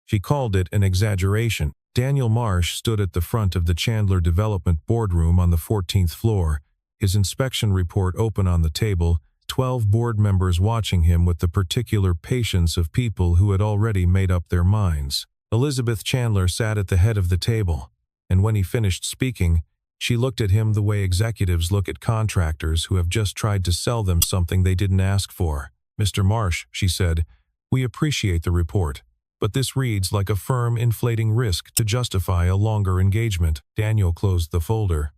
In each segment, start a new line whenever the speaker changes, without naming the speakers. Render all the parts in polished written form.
She called it an exaggeration. Daniel Marsh stood at the front of the Chandler Development boardroom on the 14th floor, his inspection report open on the table, 12 board members watching him with the particular patience of people who had already made up their minds. Elizabeth Chandler sat at the head of the table, and when he finished speaking, she looked at him the way executives look at contractors who have just tried to sell them something they didn't ask for. "Mr. Marsh," she said, "we appreciate the report, but this reads like a firm inflating risk to justify a longer engagement." Daniel closed the folder.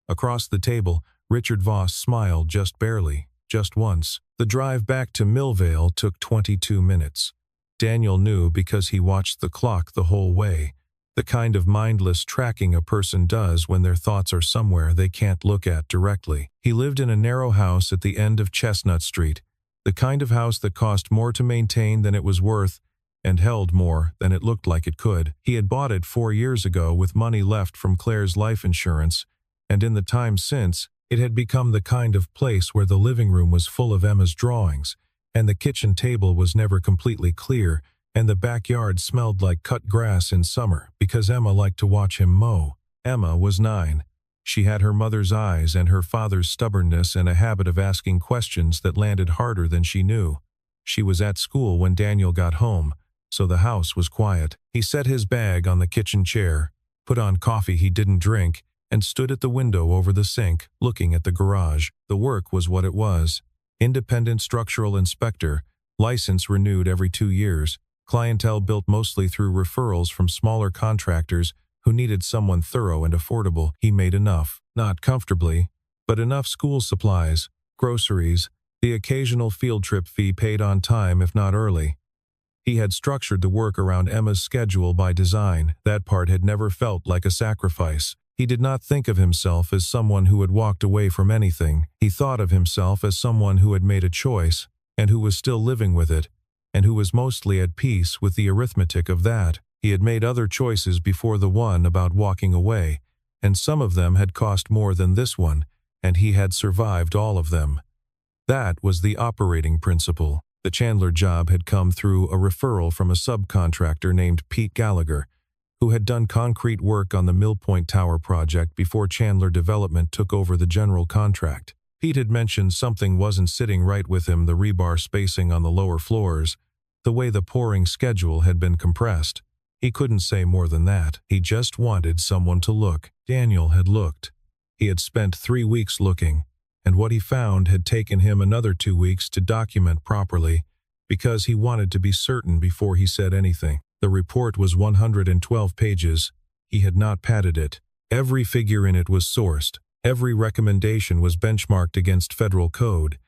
Across the table, Richard Voss smiled just barely, just once. The drive back to Millvale took 22 minutes. Daniel knew because he watched the clock the whole way, the kind of mindless tracking a person does when their thoughts are somewhere they can't look at directly. He lived in a narrow house at the end of Chestnut Street, the kind of house that cost more to maintain than it was worth and held more than it looked like it could. He had bought it 4 years ago with money left from Claire's life insurance, and in the time since, it had become the kind of place where the living room was full of Emma's drawings, and the kitchen table was never completely clear, and the backyard smelled like cut grass in summer because Emma liked to watch him mow. Emma was 9. She had her mother's eyes and her father's stubbornness and a habit of asking questions that landed harder than she knew. She was at school when Daniel got home, so the house was quiet. He set his bag on the kitchen chair, put on coffee he didn't drink, and stood at the window over the sink, looking at the garage. The work was what it was. Independent structural inspector, license renewed every 2 years, clientele built mostly through referrals from smaller contractors who needed someone thorough and affordable. He made enough, not comfortably, but enough school supplies, groceries, the occasional field trip fee paid on time if not early. He had structured the work around Emma's schedule by design. That part had never felt like a sacrifice. He did not think of himself as someone who had walked away from anything. He thought of himself as someone who had made a choice, and who was still living with it, and who was mostly at peace with the arithmetic of that. He had made other choices before the one about walking away, and some of them had cost more than this one, and he had survived all of them. That was the operating principle. The Chandler job had come through a referral from a subcontractor named Pete Gallagher, who had done concrete work on the Mill Point Tower project before Chandler Development took over the general contract. Pete had mentioned something wasn't sitting right with him, the rebar spacing on the lower floors, the way the pouring schedule had been compressed. He couldn't say more than that. He just wanted someone to look. Daniel had looked. He had spent 3 weeks looking, and what he found had taken him another 2 weeks to document properly, because he wanted to be certain before he said anything. The report was 112 pages. He had not padded it. Every figure in it was sourced. Every recommendation was benchmarked against federal code.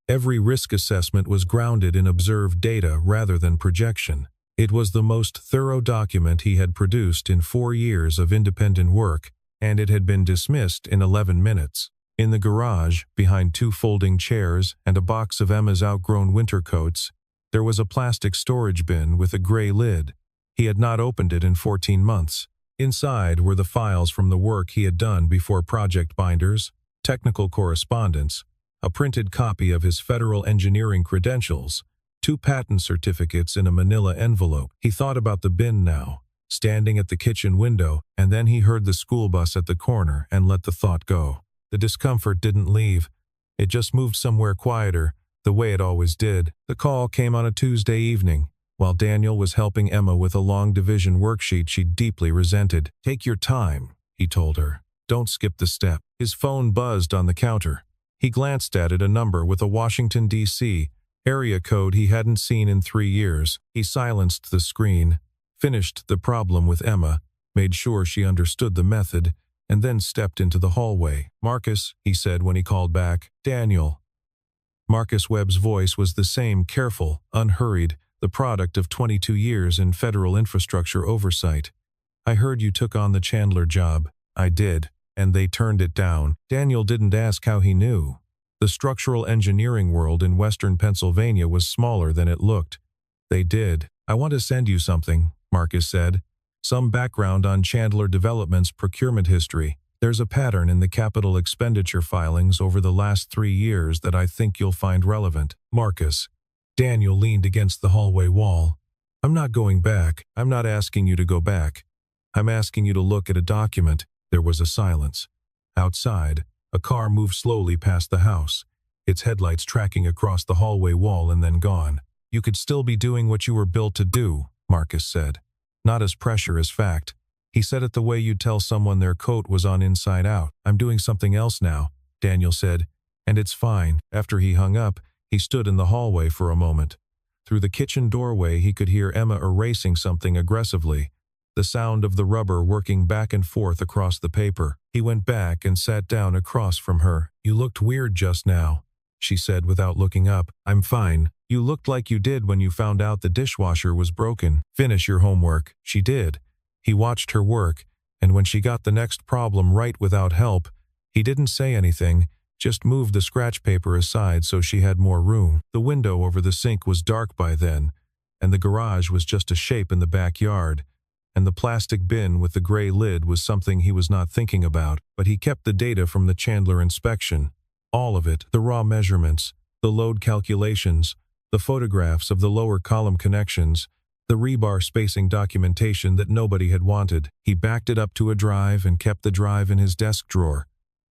Every risk assessment was grounded in observed data rather than projection. It was the most thorough document he had produced in 4 years of independent work, and it had been dismissed in 11 minutes. In the garage, behind 2 folding chairs and a box of Emma's outgrown winter coats, there was a plastic storage bin with a gray lid. He had not opened it in 14 months. Inside were the files from the work he had done before project binders, technical correspondence, a printed copy of his federal engineering credentials, 2 patent certificates in a manila envelope. He thought about the bin now, standing at the kitchen window, and then he heard the school bus at the corner and let the thought go. The discomfort didn't leave. It just moved somewhere quieter, the way it always did. The call came on a Tuesday evening, while Daniel was helping Emma with a long division worksheet she deeply resented. "Take your time," he told her. "Don't skip the step." His phone buzzed on the counter. He glanced at it, a number with a Washington, D.C. area code he hadn't seen in 3 years. He silenced the screen, finished the problem with Emma, made sure she understood the method, and then stepped into the hallway. "Marcus," he said when he called back. "Daniel." Marcus Webb's voice was the same, careful, unhurried, the product of 22 years in federal infrastructure oversight. "I heard you took on the Chandler job." "I did, and they turned it down." Daniel didn't ask how he knew. The structural engineering world in western Pennsylvania was smaller than it looked. "They did." "I want to send you something," Marcus said. "Some background on Chandler Development's procurement history. There's a pattern in the capital expenditure filings over the last 3 years that I think you'll find relevant." "Marcus." Daniel leaned against the hallway wall. I'm not going back. I'm not asking you to go back. I'm asking you to look at a document. There was a silence. Outside, a car moved slowly past the house, its headlights tracking across the hallway wall and then gone. You could still be doing what you were built to do, Marcus said. Not as pressure as fact. He said it the way you'd tell someone their coat was on inside out. I'm doing something else now, Daniel said. And it's fine. After he hung up, he stood in the hallway for a moment. Through the kitchen doorway he could hear Emma erasing something aggressively, the sound of the rubber working back and forth across the paper. He went back and sat down across from her. You looked weird just now, she said without looking up. I'm fine. You looked like you did when you found out the dishwasher was broken. Finish your homework. She did. He watched her work, and when she got the next problem right without help, he didn't say anything, just moved the scratch paper aside so she had more room. The window over the sink was dark by then, and the garage was just a shape in the backyard, and the plastic bin with the gray lid was something he was not thinking about, but he kept the data from the Chandler inspection. All of it, the raw measurements, the load calculations, the photographs of the lower column connections, the rebar spacing documentation that nobody had wanted. He backed it up to a drive and kept the drive in his desk drawer,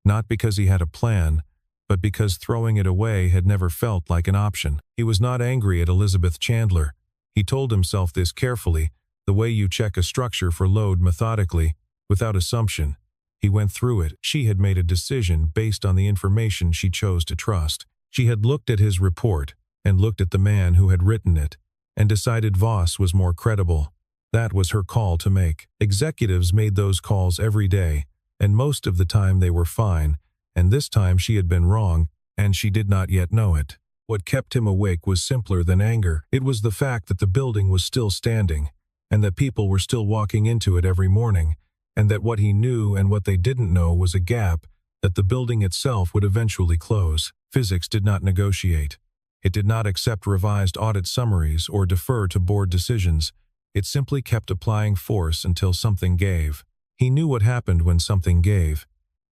not because he had a plan, but because throwing it away had never felt like an option. He was not angry at Elizabeth Chandler. He told himself this carefully, the way you check a structure for load methodically, without assumption. He went through it. She had made a decision based on the information she chose to trust. She had looked at his report and looked at the man who had written it, and decided Voss was more credible. That was her call to make. Executives made those calls every day, and most of the time they were fine, and this time she had been wrong, and she did not yet know it. What kept him awake was simpler than anger. It was the fact that the building was still standing, and that people were still walking into it every morning, and that what he knew and what they didn't know was a gap, that the building itself would eventually close. Physics did not negotiate. It did not accept revised audit summaries or defer to board decisions. It simply kept applying force until something gave. He knew what happened when something gave.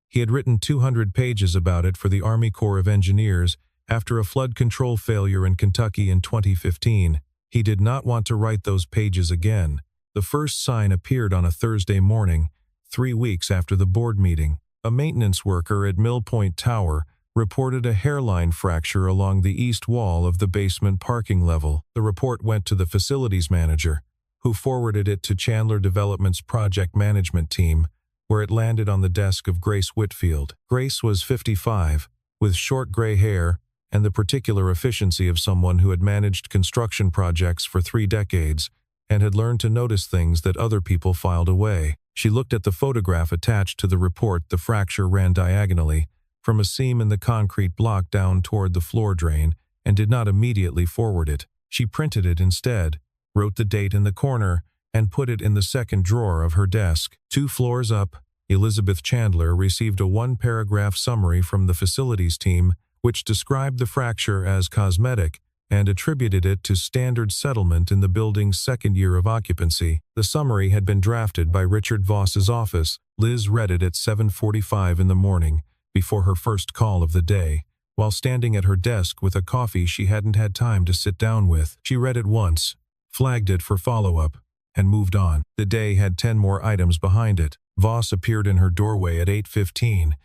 He had written 200 pages about it for the Army Corps of Engineers after a flood control failure in Kentucky in 2015. He did not want to write those pages again. The first sign appeared on a Thursday morning, 3 weeks after the board meeting. A maintenance worker at Mill Point Tower reported a hairline fracture along the east wall of the basement parking level. The report went to the facilities manager, who forwarded it to Chandler Development's project management team, where it landed on the desk of Grace Whitfield. Grace was 55, with short gray hair and the particular efficiency of someone who had managed construction projects for 3 decades and had learned to notice things that other people filed away. She looked at the photograph attached to the report. The fracture ran diagonally from a seam in the concrete block down toward the floor drain, and did not immediately forward it. She printed it instead, wrote the date in the corner, and put it in the second drawer of her desk. 2 floors up, Elizabeth Chandler received a 1-paragraph summary from the facilities team, which described the fracture as cosmetic and attributed it to standard settlement in the building's 2nd year of occupancy. The summary had been drafted by Richard Voss's office. Liz read it at 7:45 in the morning, before her first call of the day, while standing at her desk with a coffee she hadn't had time to sit down with. She read it once, flagged it for follow-up, and moved on. The day had 10 more items behind it. Voss appeared in her doorway at 8:15,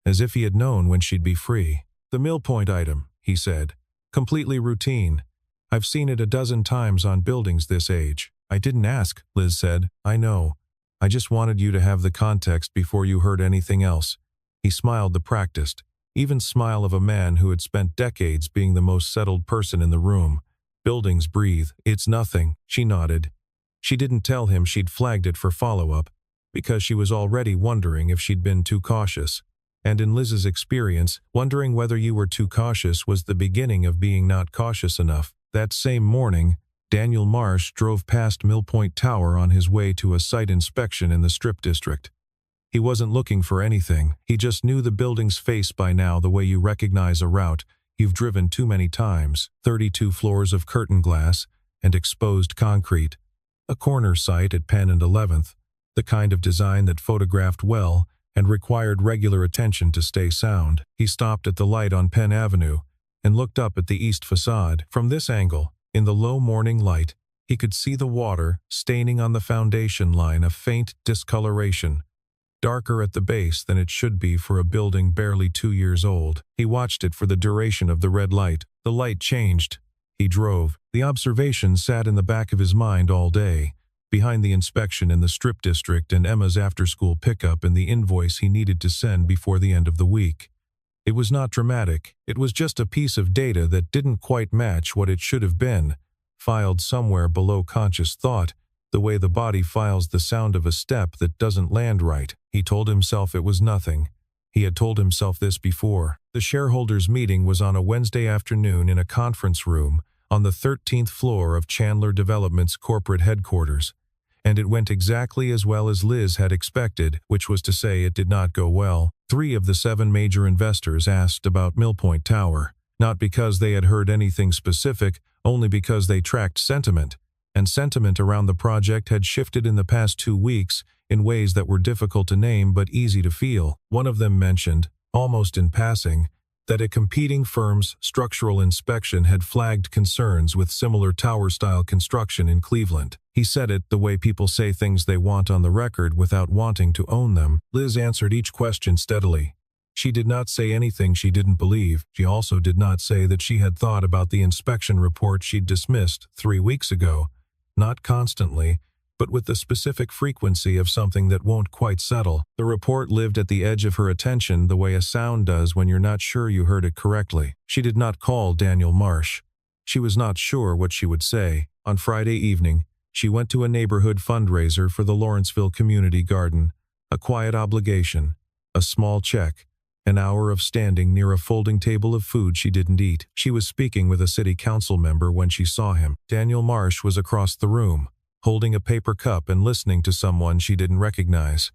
as if he had known when she'd be free. The Mill Point item, he said. Completely routine. I've seen it a dozen times on buildings this age. I didn't ask, Liz said. I know. I just wanted you to have the context before you heard anything else. He smiled the practiced, even smile of a man who had spent decades being the most settled person in the room. Buildings breathe. It's nothing, she nodded. She didn't tell him she'd flagged it for follow-up, because she was already wondering if she'd been too cautious. And in Liz's experience, wondering whether you were too cautious was the beginning of being not cautious enough. That same morning, Daniel Marsh drove past Mill Point Tower on his way to a site inspection in the Strip District. He wasn't looking for anything. He just knew the building's face by now the way you recognize a route you've driven too many times. 32 floors of curtain glass and exposed concrete. A corner site at Penn and 11th, the kind of design that photographed well and required regular attention to stay sound. He stopped at the light on Penn Avenue and looked up at the east facade. From this angle, in the low morning light, He could see the water staining on the foundation line a faint discoloration, darker at the base than it should be for a building barely 2 years old. He watched it for the duration of the red light. The light changed. He drove. The observation sat in the back of his mind all day, behind the inspection in the Strip District and Emma's after-school pickup and the invoice he needed to send before the end of the week. It was not dramatic. It was just a piece of data that didn't quite match what it should have been, filed somewhere below conscious thought, the way the body files the sound of a step that doesn't land right. He told himself it was nothing. He had told himself this before. The shareholders' meeting was on a Wednesday afternoon in a conference room on the 13th floor of Chandler Development's corporate headquarters, and it went exactly as well as Liz had expected, which was to say it did not go well. 3 of the 7 major investors asked about Millpoint Tower, not because they had heard anything specific, only because they tracked sentiment, and sentiment around the project had shifted in the past 2 weeks in ways that were difficult to name but easy to feel. One of them mentioned, almost in passing, that a competing firm's structural inspection had flagged concerns with similar tower-style construction in Cleveland. He said it the way people say things they want on the record without wanting to own them. Liz answered each question steadily. She did not say anything she didn't believe. She also did not say that she had thought about the inspection report she'd dismissed 3 weeks ago, not constantly, but with the specific frequency of something that won't quite settle. The report lived at the edge of her attention the way a sound does when you're not sure you heard it correctly. She did not call Daniel Marsh. She was not sure what she would say. On Friday evening, she went to a neighborhood fundraiser for the Lawrenceville Community Garden, a quiet obligation, a small check, an hour of standing near a folding table of food she didn't eat. She was speaking with a city council member when she saw him. Daniel Marsh was across the room, holding a paper cup and listening to someone she didn't recognize.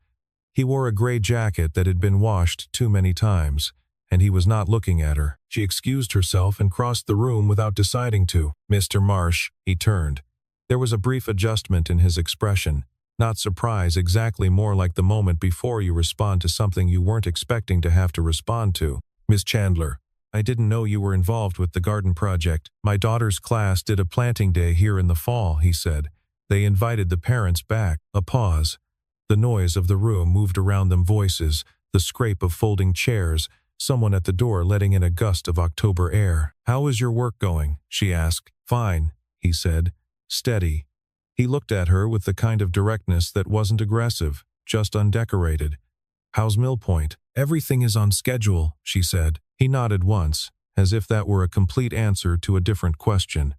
He wore a gray jacket that had been washed too many times, and he was not looking at her. She excused herself and crossed the room without deciding to. "Mr. Marsh," he turned. There was a brief adjustment in his expression, not surprise, exactly more like the moment before you respond to something you weren't expecting to have to respond to. "Miss Chandler, I didn't know you were involved with the garden project. My daughter's class did a planting day here in the fall," he said. "They invited the parents back." A pause. The noise of the room moved around them, voices, the scrape of folding chairs, someone at the door letting in a gust of October air. "How is your work going?" she asked. "Fine," he said. "Steady." He looked at her with the kind of directness that wasn't aggressive, just undecorated. "How's Millpoint?" "Everything is on schedule," she said. He nodded once, as if that were a complete answer to a different question.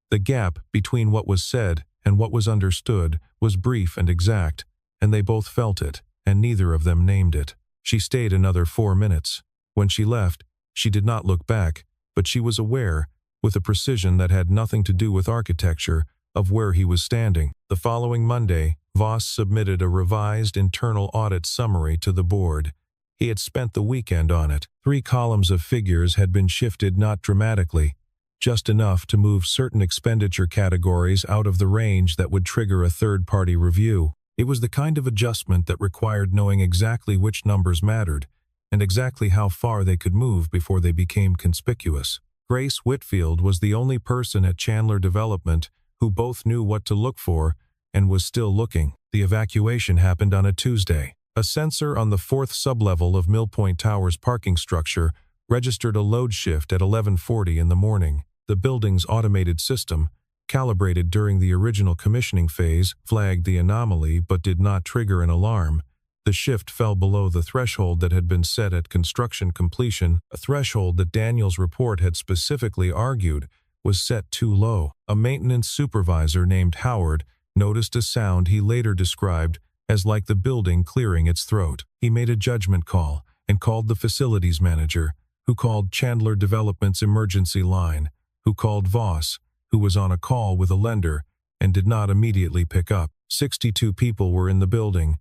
The gap between what was said and what was understood was brief and exact, and they both felt it, and neither of them named it. She stayed another 4 minutes. When she left, she did not look back, but she was aware, with a precision that had nothing to do with architecture, of where he was standing. The following Monday, Voss submitted a revised internal audit summary to the board. He had spent the weekend on it. 3 columns of figures had been shifted, not dramatically, just enough to move certain expenditure categories out of the range that would trigger a third-party review. It was the kind of adjustment that required knowing exactly which numbers mattered, and exactly how far they could move before they became conspicuous. Grace Whitfield was the only person at Chandler Development who both knew what to look for and was still looking. The evacuation happened on a Tuesday. A sensor on the 4th sublevel of Millpoint Tower's parking structure registered a load shift at 11:40 in the morning. The building's automated system, calibrated during the original commissioning phase, flagged the anomaly but did not trigger an alarm. The shift fell below the threshold that had been set at construction completion, a threshold that Daniel's report had specifically argued was set too low. A maintenance supervisor named Howard noticed a sound he later described as like the building clearing its throat. He made a judgment call and called the facilities manager, who called Chandler Development's emergency line, who called Voss, who was on a call with a lender and did not immediately pick up. 62 people were in the building.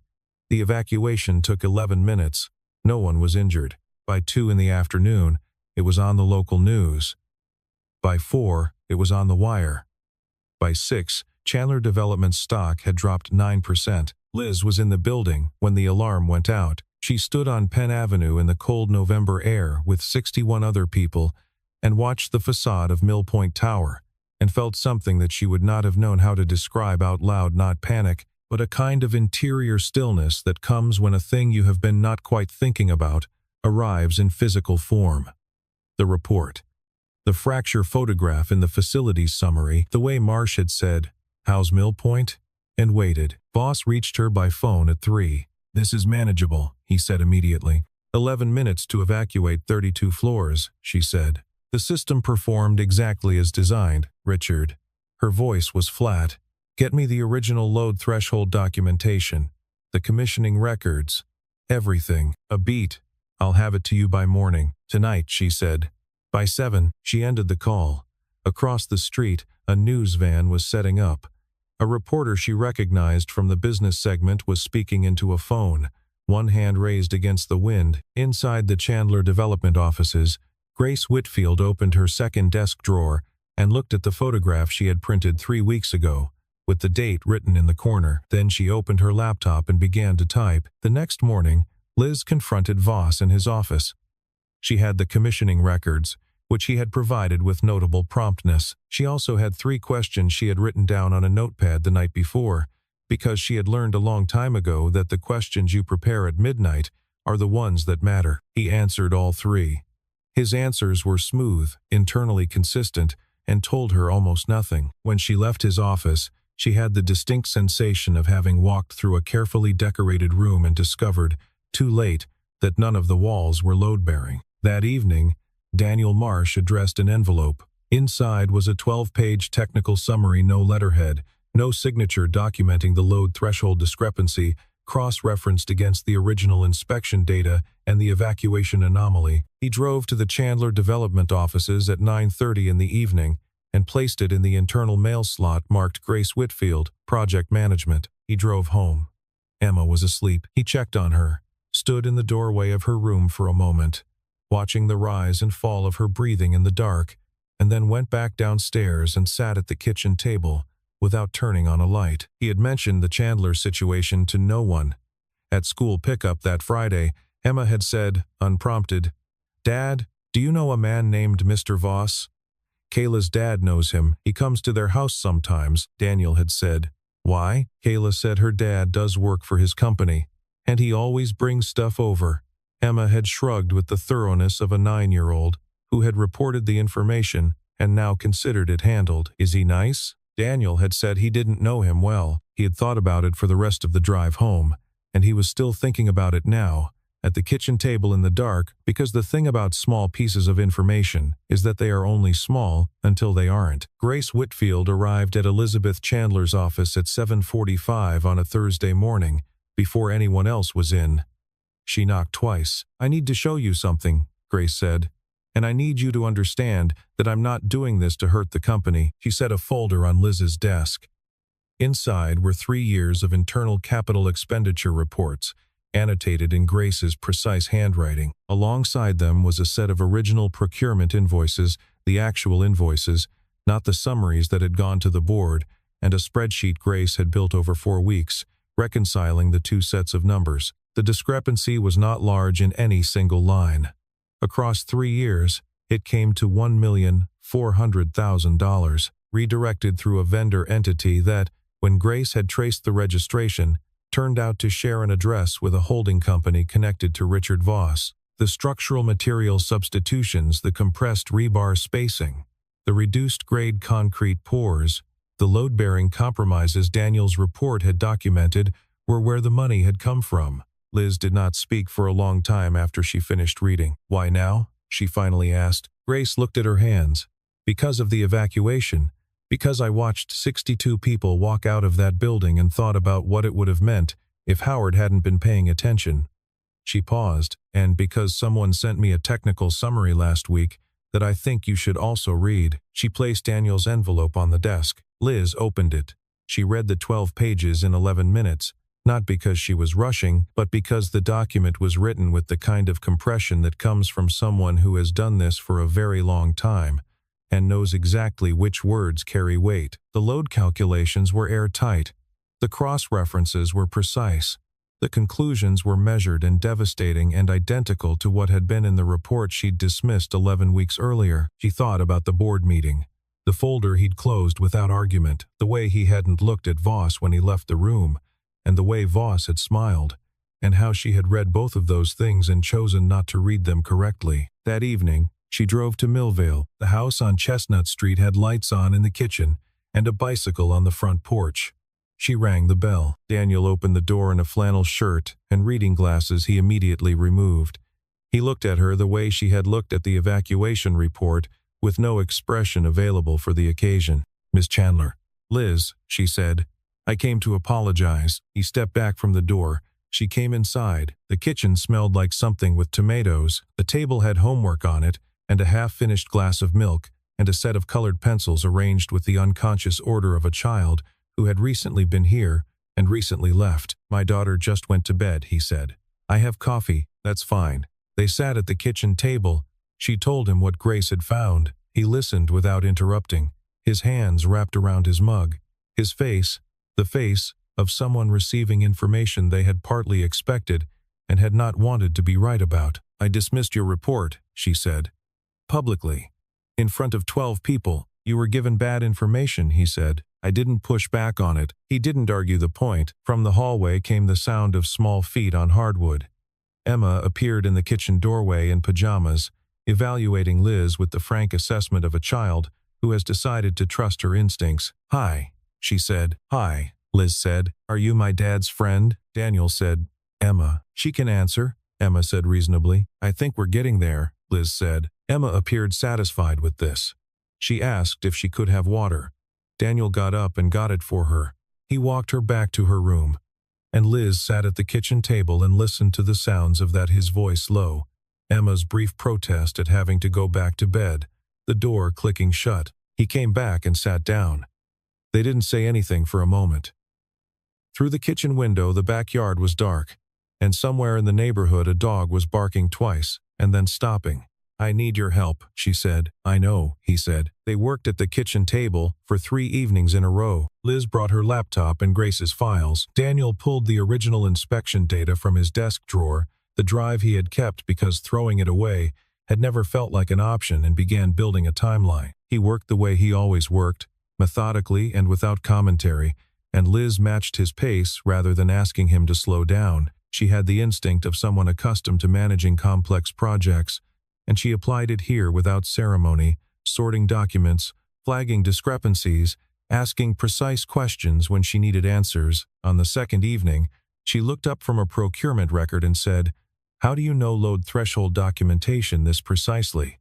The evacuation took 11 minutes. No one was injured. By 2 in the afternoon, it was on the local news. By 4, it was on the wire. By 6, Chandler Development stock had dropped 9%. Liz was in the building when the alarm went out. She stood on Penn Avenue in the cold November air with 61 other people and watched the facade of Millpoint Tower, and felt something that she would not have known how to describe out loud, not panic, but a kind of interior stillness that comes when a thing you have been not quite thinking about arrives in physical form. The report. The fracture photograph in the facilities summary, the way Marsh had said, "How's Mill Point?" and waited. Voss reached her by phone at 3. "This is manageable," he said immediately. 11 minutes to evacuate 32 floors, she said. "The system performed exactly as designed, Richard." Her voice was flat. "Get me the original load threshold documentation, the commissioning records, everything. A beat. I'll have it to you by morning." "Tonight," she said. By 7, she ended the call. Across the street, a news van was setting up. A reporter she recognized from the business segment was speaking into a phone, one hand raised against the wind. Inside the Chandler Development offices, Grace Whitfield opened her second desk drawer and looked at the photograph she had printed 3 weeks ago, with the date written in the corner. Then she opened her laptop and began to type. The next morning, Liz confronted Voss in his office. She had the commissioning records, which he had provided with notable promptness. She also had 3 questions she had written down on a notepad the night before, because she had learned a long time ago that the questions you prepare at midnight are the ones that matter. He answered all 3. His answers were smooth, internally consistent, and told her almost nothing. When she left his office, she had the distinct sensation of having walked through a carefully decorated room and discovered, too late, that none of the walls were load-bearing. That evening, Daniel Marsh addressed an envelope. Inside was a 12-page technical summary, no letterhead, no signature documenting the load threshold discrepancy, cross-referenced against the original inspection data and the evacuation anomaly. He drove to the Chandler Development offices at 9:30 in the evening and placed it in the internal mail slot marked Grace Whitfield, Project Management. He drove home. Emma was asleep. He checked on her, stood in the doorway of her room for a moment, watching the rise and fall of her breathing in the dark, and then went back downstairs and sat at the kitchen table without turning on a light. He had mentioned the Chandler situation to no one. At school pickup that Friday, Emma had said, unprompted, "Dad, do you know a man named Mr. Voss?" "Kayla's dad knows him. He comes to their house sometimes," Daniel had said. "Why?" Kayla said her dad does work for his company, and he always brings stuff over. Emma had shrugged with the thoroughness of a 9-year-old who had reported the information and now considered it handled. "Is he nice?" Daniel had said he didn't know him well. He had thought about it for the rest of the drive home, and he was still thinking about it now, at the kitchen table in the dark, because the thing about small pieces of information is that they are only small until they aren't. Grace Whitfield arrived at Elizabeth Chandler's office at 7:45 on a Thursday morning, before anyone else was in. She knocked twice. "I need to show you something," Grace said, "and I need you to understand that I'm not doing this to hurt the company." She set a folder on Liz's desk. Inside were 3 years of internal capital expenditure reports, annotated in Grace's precise handwriting. Alongside them was a set of original procurement invoices, the actual invoices, not the summaries that had gone to the board, and a spreadsheet Grace had built over 4 weeks, reconciling the 2 sets of numbers. The discrepancy was not large in any single line. Across 3 years, it came to $1,400,000, redirected through a vendor entity that, when Grace had traced the registration, turned out to share an address with a holding company connected to Richard Voss. The structural material substitutions, the compressed rebar spacing, the reduced-grade concrete pours, the load-bearing compromises Daniel's report had documented were where the money had come from. Liz did not speak for a long time after she finished reading. "Why now?" she finally asked. Grace looked at her hands. "Because of the evacuation. Because I watched 62 people walk out of that building and thought about what it would have meant if Howard hadn't been paying attention." She paused. "And because someone sent me a technical summary last week that I think you should also read." She placed Daniel's envelope on the desk. Liz opened it. She read the 12 pages in 11 minutes. Not because she was rushing, but because the document was written with the kind of compression that comes from someone who has done this for a very long time and knows exactly which words carry weight. The load calculations were airtight. The cross-references were precise. The conclusions were measured and devastating and identical to what had been in the report she'd dismissed 11 weeks earlier. She thought about the board meeting. The folder he'd closed without argument, the way he hadn't looked at Voss when he left the room, and the way Voss had smiled, and how she had read both of those things and chosen not to read them correctly. That evening, she drove to Millvale. The house on Chestnut Street had lights on in the kitchen and a bicycle on the front porch. She rang the bell. Daniel opened the door in a flannel shirt and reading glasses he immediately removed. He looked at her the way she had looked at the evacuation report, with no expression available for the occasion. "Miss Chandler." "Liz," she said. "I came to apologize." He stepped back from the door. She came inside. The kitchen smelled like something with tomatoes. The table had homework on it, and a half-finished glass of milk, and a set of colored pencils arranged with the unconscious order of a child who had recently been here and recently left. "My daughter just went to bed," he said. "I have coffee." "That's fine." They sat at the kitchen table. She told him what Grace had found. He listened without interrupting, his hands wrapped around his mug. His face, the face of someone receiving information they had partly expected and had not wanted to be right about. "I dismissed your report," she said. "Publicly. In front of 12 people. You were given bad information," he said. "I didn't push back on it." He didn't argue the point. From the hallway came the sound of small feet on hardwood. Emma appeared in the kitchen doorway in pajamas, evaluating Liz with the frank assessment of a child who has decided to trust her instincts. "Hi," she said. "Hi," Liz said. "Are you my dad's friend?" Daniel said. "Emma." "She can answer," Emma said reasonably. "I think we're getting there," Liz said. Emma appeared satisfied with this. She asked if she could have water. Daniel got up and got it for her. He walked her back to her room, and Liz sat at the kitchen table and listened to the sounds of that, his voice low, Emma's brief protest at having to go back to bed, the door clicking shut. He came back and sat down. They didn't say anything for a moment. Through the kitchen window, the backyard was dark, and somewhere in the neighborhood a dog was barking twice, and then stopping. "I need your help," she said. "I know," he said. They worked at the kitchen table for 3 evenings in a row. Liz brought her laptop and Grace's files. Daniel pulled the original inspection data from his desk drawer, the drive he had kept because throwing it away had never felt like an option, and began building a timeline. He worked the way he always worked, methodically and without commentary, and Liz matched his pace rather than asking him to slow down. She had the instinct of someone accustomed to managing complex projects, and she applied it here without ceremony, sorting documents, flagging discrepancies, asking precise questions when she needed answers. On the second evening, she looked up from a procurement record and said, "How do you know load threshold documentation this precisely?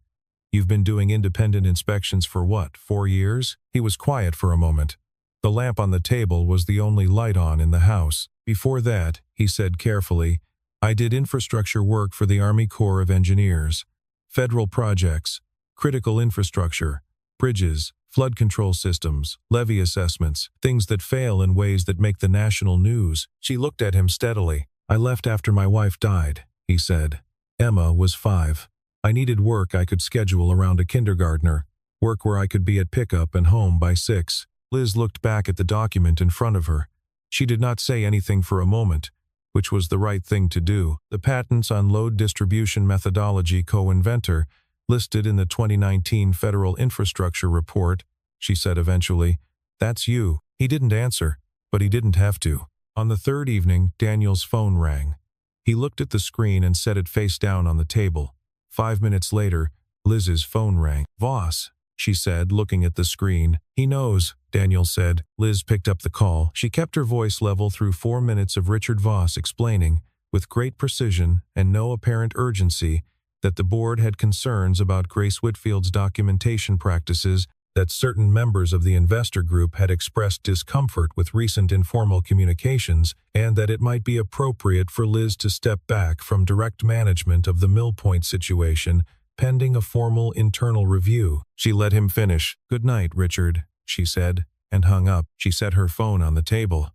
You've been doing independent inspections for what, 4 years?" He was quiet for a moment. The lamp on the table was the only light on in the house. "Before that," he said carefully, "I did infrastructure work for the Army Corps of Engineers. Federal projects, critical infrastructure, bridges, flood control systems, levee assessments, things that fail in ways that make the national news." She looked at him steadily. "I left after my wife died," he said. "Emma was 5. I needed work I could schedule around a kindergartner, work where I could be at pickup and home by 6. Liz looked back at the document in front of her. She did not say anything for a moment, which was the right thing to do. "The patents on load distribution methodology co-inventor listed in the 2019 Federal Infrastructure Report," she said eventually. "That's you." He didn't answer, but he didn't have to. On the third evening, Daniel's phone rang. He looked at the screen and set it face down on the table. 5 minutes later, Liz's phone rang. "Voss," she said, looking at the screen. "He knows," Daniel said. Liz picked up the call. She kept her voice level through 4 minutes of Richard Voss explaining, with great precision and no apparent urgency, that the board had concerns about Grace Whitfield's documentation practices, that certain members of the investor group had expressed discomfort with recent informal communications, and that it might be appropriate for Liz to step back from direct management of the Mill Point situation, pending a formal internal review. She let him finish. "Good night, Richard," she said, and hung up. She set her phone on the table.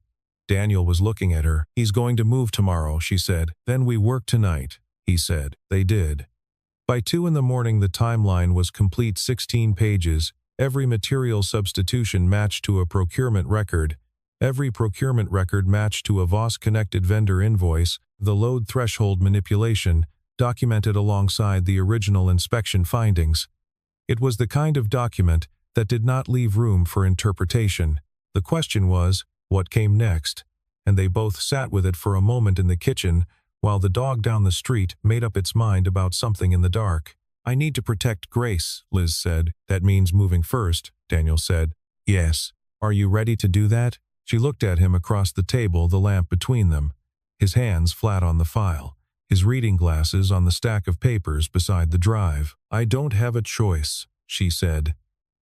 Daniel was looking at her. "He's going to move tomorrow," she said. "Then we work tonight," he said. They did. By 2 in the morning the timeline was complete, 16 pages. Every material substitution matched to a procurement record. Every procurement record matched to a Voss-connected vendor invoice. The load threshold manipulation documented alongside the original inspection findings. It was the kind of document that did not leave room for interpretation. The question was, what came next? And they both sat with it for a moment in the kitchen, while the dog down the street made up its mind about something in the dark. "I need to protect Grace," Liz said. "That means moving first," Daniel said. "Yes. Are you ready to do that?" She looked at him across the table, the lamp between them, his hands flat on the file, his reading glasses on the stack of papers beside the drive. "I don't have a choice," she said.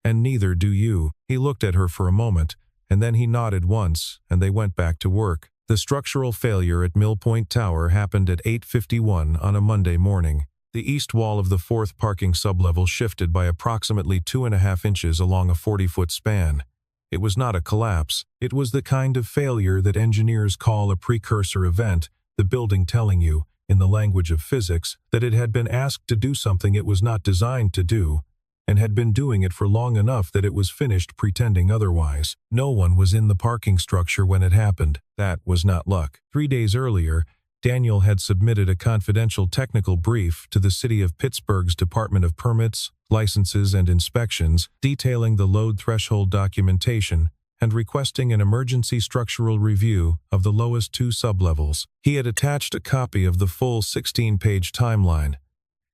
"And neither do you." He looked at her for a moment, and then he nodded once, and they went back to work. The structural failure at Mill Point Tower happened at 8:51 on a Monday morning. The east wall of the fourth parking sublevel shifted by approximately 2.5 inches along a 40-foot span. It was not a collapse. It was the kind of failure that engineers call a precursor event, the building telling you, in the language of physics, that it had been asked to do something it was not designed to do, and had been doing it for long enough that it was finished pretending otherwise. No one was in the parking structure when it happened. That was not luck. 3 days earlier, Daniel had submitted a confidential technical brief to the City of Pittsburgh's Department of Permits, Licenses, and Inspections, detailing the load threshold documentation and requesting an emergency structural review of the lowest 2 sublevels. He had attached a copy of the full 16-page timeline.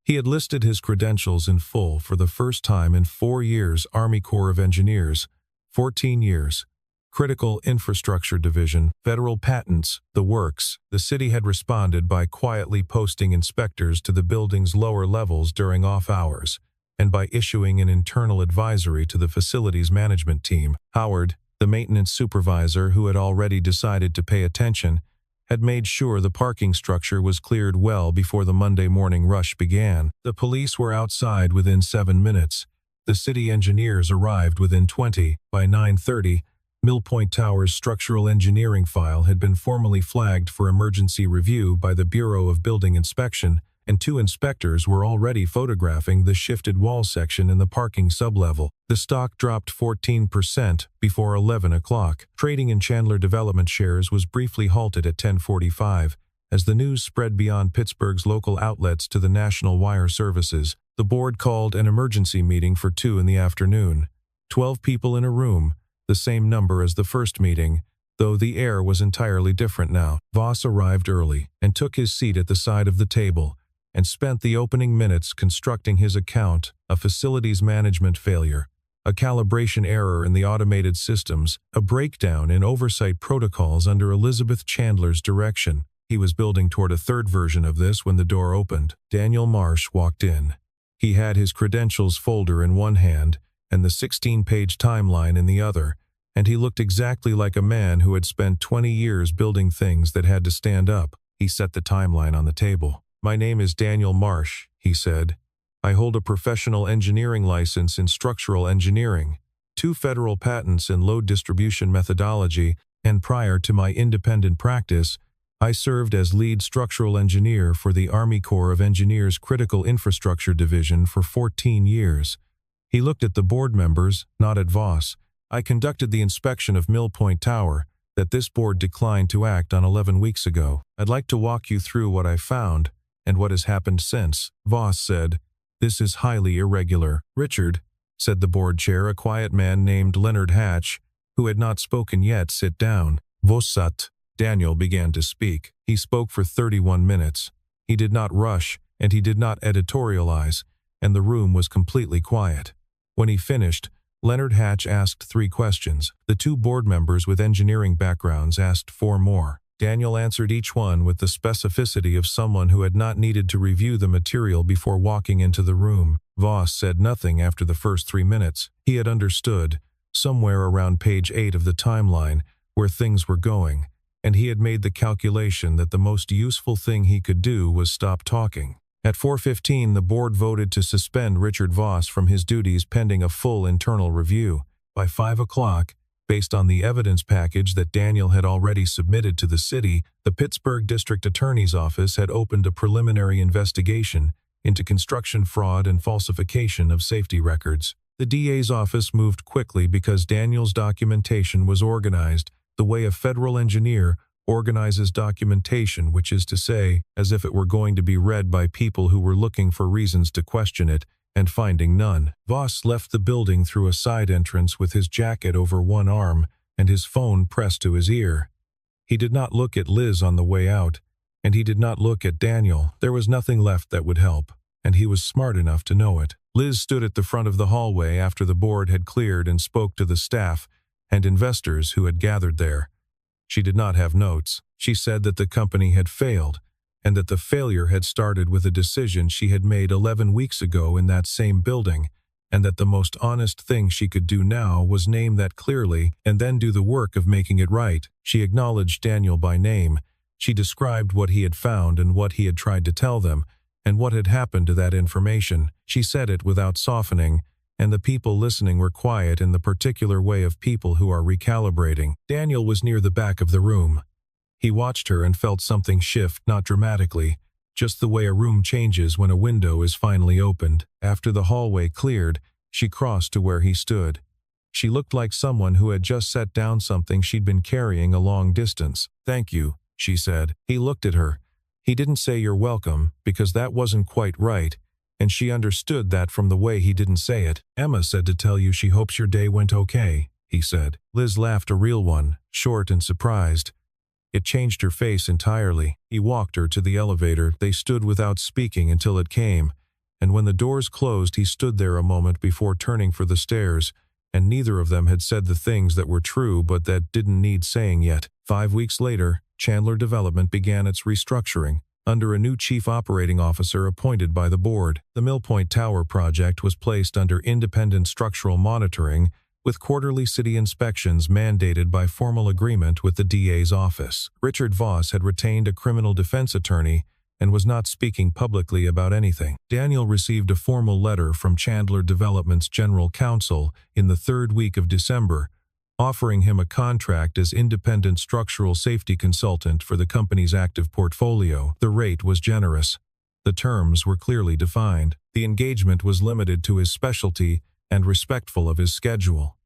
He had listed his credentials in full for the first time in 4 years: Army Corps of Engineers, 14 years. Critical Infrastructure Division, Federal Patents, the works. The city had responded by quietly posting inspectors to the building's lower levels during off hours, and by issuing an internal advisory to the facilities management team. Howard, the maintenance supervisor who had already decided to pay attention, had made sure the parking structure was cleared well before the Monday morning rush began. The police were outside within 7 minutes. The city engineers arrived within 20. By 9:30, Mill Point Tower's structural engineering file had been formally flagged for emergency review by the Bureau of Building Inspection, and 2 inspectors were already photographing the shifted wall section in the parking sublevel. The stock dropped 14% before 11 o'clock. Trading in Chandler Development shares was briefly halted at 10:45 as the news spread beyond Pittsburgh's local outlets to the national wire services. The board called an emergency meeting for 2 in the afternoon. 12 people in a room, the same number as the first meeting, though the air was entirely different now. Voss arrived early and took his seat at the side of the table and spent the opening minutes constructing his account: a facilities management failure, a calibration error in the automated systems, a breakdown in oversight protocols under Elizabeth Chandler's direction. He was building toward a third version of this when the door opened. Daniel Marsh walked in. He had his credentials folder in one hand and the 16-page timeline in the other, and he looked exactly like a man who had spent 20 years building things that had to stand up. He set the timeline on the table. "My name is Daniel Marsh," he said. "I hold a professional engineering license in structural engineering, 2 federal patents in load distribution methodology, and prior to my independent practice, I served as lead structural engineer for the Army Corps of Engineers Critical Infrastructure Division for 14 years. He looked at the board members, not at Voss. "I conducted the inspection of Mill Point Tower that this board declined to act on 11 weeks ago. I'd like to walk you through what I found and what has happened since." Voss said, "This is highly irregular." "Richard," said the board chair, a quiet man named Leonard Hatch, who had not spoken yet, "sit down." "Vossat." Daniel began to speak. He spoke for 31 minutes. He did not rush, and he did not editorialize, and the room was completely quiet. When he finished, Leonard Hatch asked 3 questions. The 2 board members with engineering backgrounds asked 4 more. Daniel answered each one with the specificity of someone who had not needed to review the material before walking into the room. Voss said nothing after the first 3 minutes. He had understood, somewhere around page 8 of the timeline, where things were going, and he had made the calculation that the most useful thing he could do was stop talking. At 4:15, the board voted to suspend Richard Voss from his duties pending a full internal review. By 5 o'clock, based on the evidence package that Daniel had already submitted to the city, the Pittsburgh District Attorney's Office had opened a preliminary investigation into construction fraud and falsification of safety records. The DA's office moved quickly because Daniel's documentation was organized the way a federal engineer organizes documentation, which is to say, as if it were going to be read by people who were looking for reasons to question it and finding none. Voss left the building through a side entrance with his jacket over one arm and his phone pressed to his ear. He did not look at Liz on the way out, and he did not look at Daniel. There was nothing left that would help, and he was smart enough to know it. Liz stood at the front of the hallway after the board had cleared and spoke to the staff and investors who had gathered there. She did not have notes. She said that the company had failed, and that the failure had started with a decision she had made 11 weeks ago in that same building, and that the most honest thing she could do now was name that clearly and then do the work of making it right. She acknowledged Daniel by name. She described what he had found and what he had tried to tell them, and what had happened to that information. She said it without softening, and the people listening were quiet in the particular way of people who are recalibrating. Daniel was near the back of the room. He watched her and felt something shift, not dramatically, just the way a room changes when a window is finally opened. After the hallway cleared, she crossed to where he stood. She looked like someone who had just set down something she'd been carrying a long distance. "Thank you," she said. He looked at her. He didn't say "you're welcome," because that wasn't quite right, and she understood that from the way he didn't say it. "Emma said to tell you she hopes your day went okay," he said. Liz laughed, a real one, short and surprised. It changed her face entirely. He walked her to the elevator. They stood without speaking until it came, and when the doors closed he stood there a moment before turning for the stairs, and neither of them had said the things that were true but that didn't need saying yet. 5 weeks later, Chandler Development began its restructuring, under a new chief operating officer appointed by the board. The Millpoint Tower project was placed under independent structural monitoring, with quarterly city inspections mandated by formal agreement with the DA's office. Richard Voss had retained a criminal defense attorney and was not speaking publicly about anything. Daniel received a formal letter from Chandler Development's general counsel in the 3rd week of December, offering him a contract as independent structural safety consultant for the company's active portfolio. The rate was generous. The terms were clearly defined. The engagement was limited to his specialty and respectful of his schedule.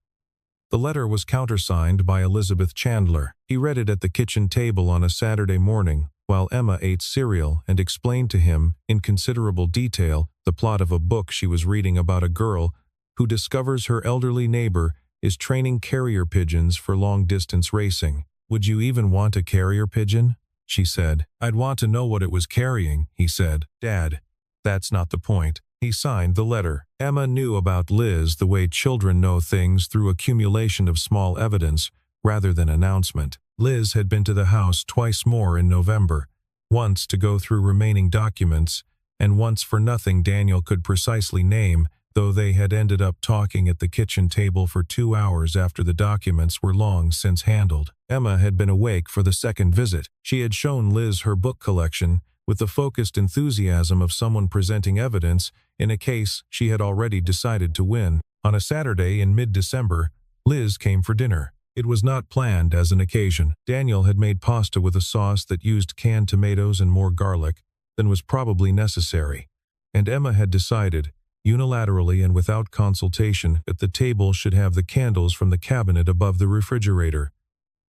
The letter was countersigned by Elizabeth Chandler. He read it at the kitchen table on a Saturday morning, while Emma ate cereal, and explained to him, in considerable detail, the plot of a book she was reading about a girl who discovers her elderly neighbor is training carrier pigeons for long-distance racing. "Would you even want a carrier pigeon?" she said. "I'd want to know what it was carrying," he said. "Dad, that's not the point." He signed the letter. Emma knew about Liz the way children know things, through accumulation of small evidence rather than announcement. Liz had been to the house twice more in November, once to go through remaining documents, and once for nothing Daniel could precisely name, though they had ended up talking at the kitchen table for 2 hours after the documents were long since handled. Emma had been awake for the second visit. She had shown Liz her book collection, with the focused enthusiasm of someone presenting evidence in a case she had already decided to win. On a Saturday in mid-December, Liz came for dinner. It was not planned as an occasion. Daniel had made pasta with a sauce that used canned tomatoes and more garlic than was probably necessary, and Emma had decided, unilaterally and without consultation, that the table should have the candles from the cabinet above the refrigerator.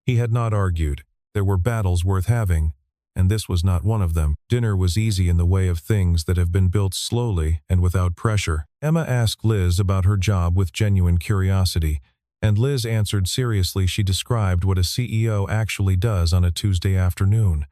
He had not argued. There were battles worth having, and this was not one of them. Dinner was easy in the way of things that have been built slowly and without pressure. Emma asked Liz about her job with genuine curiosity, and Liz answered seriously. She described what a CEO actually does on a Tuesday afternoon,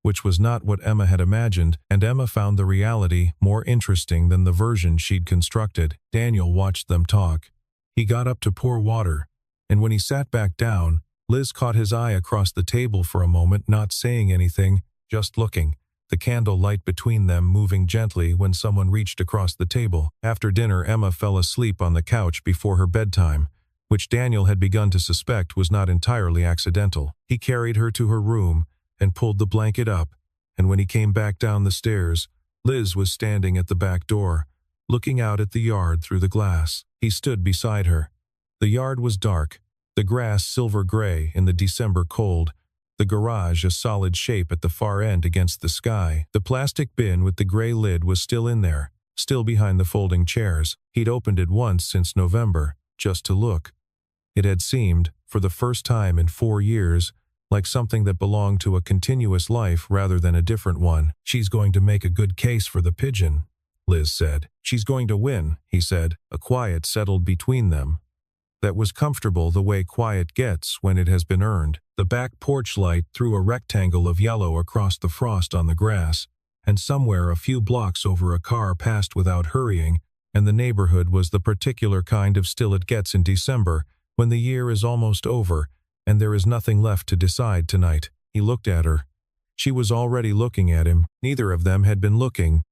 which was not what Emma had imagined, and Emma found the reality more interesting than the version she'd constructed. Daniel watched them talk. He got up to pour water, and when he sat back down, Liz caught his eye across the table for a moment, not saying anything, just looking, the candle light between them moving gently when someone reached across the table. After dinner, Emma fell asleep on the couch before her bedtime, which Daniel had begun to suspect was not entirely accidental. He carried her to her room and pulled the blanket up, and when he came back down the stairs, Liz was standing at the back door, looking out at the yard through the glass. He stood beside her. The yard was dark, the grass silver gray in the December cold, the garage a solid shape at the far end against the sky. The plastic bin with the gray lid was still in there, still behind the folding chairs. He'd opened it once since November, just to look. It had seemed, for the first time in 4 years, like something that belonged to a continuous life rather than a different one. "She's going to make a good case for the pigeon," Liz said. She's going to win, he said. A quiet settled between them. That was comfortable the way quiet gets when it has been earned. The back porch light threw a rectangle of yellow across the frost on the grass, and somewhere a few blocks over a car passed without hurrying, and the neighborhood was the particular kind of still it gets in December, when the year is almost over, and there is nothing left to decide tonight. He looked at her. She was already looking at him. Neither of them had been looking,